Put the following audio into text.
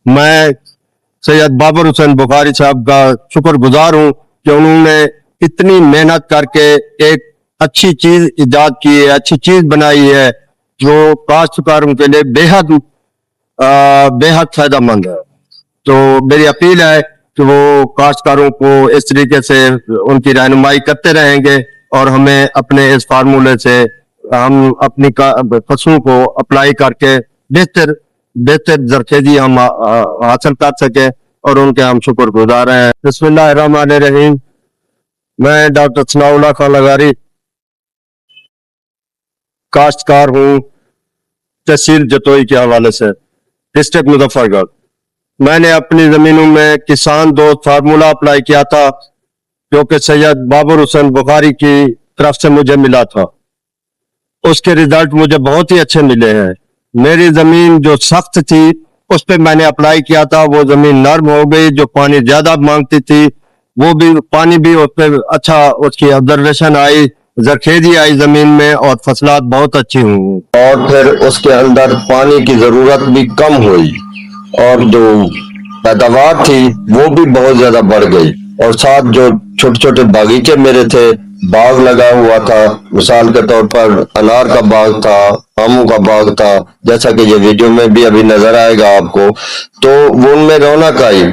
मैं सैयद बाबर हुसैन बुखारी साहब का शुक्रगुजार हूँ कि उन्होंने इतनी मेहनत करके एक अच्छी चीज इजाद की है, अच्छी चीज बनाई है जो काश्तकारों के लिए बेहद फायदेमंद है। तो मेरी अपील है कि वो काश्तकारों को इस तरीके से उनकी रहनुमाई करते रहेंगे और हमें अपने इस फार्मूले से हम अपनी फसलों को अप्लाई करके बेहतर बेहतर जरखेजी हम हासिल कर सके और उनके हम शुक्रगुजार हैं। बिस्मिल्लाहिर्रहमानिर्रहीम। मैं डॉक्टर सनाउल्लाह खान लगारी काश्तकार हूँ तहसील जतोई के हवाले से, डिस्ट्रिक्ट मुजफ्फरगढ़। मैंने अपनी जमीनों में किसान दोस्त फार्मूला अप्लाई किया था जो कि सैयद बाबर हुसैन बुखारी की तरफ से मुझे मिला था। उसके रिजल्ट मुझे बहुत ही अच्छे मिले हैं। मेरी जमीन जो सख्त थी उस पे मैंने अप्लाई किया था, वो जमीन नर्म हो गई। जो पानी ज्यादा मांगती थी वो भी पानी भी उस पे अच्छा, उसकी ऑब्जर्वेशन आई, जरखेजी आई जमीन में और फसलात बहुत अच्छी हुई। और फिर उसके अंदर पानी की जरूरत भी कम हुई और जो पैदावार थी वो भी बहुत ज्यादा बढ़ गई। और साथ जो छोटे छोटे बागीचे मेरे थे, बाग लगा हुआ था, मिसाल के तौर पर अनार का बाग था, आमों का बाग था, जैसा कि ये वीडियो में भी अभी नजर आएगा आपको, तो वो उनमें रौनक आई।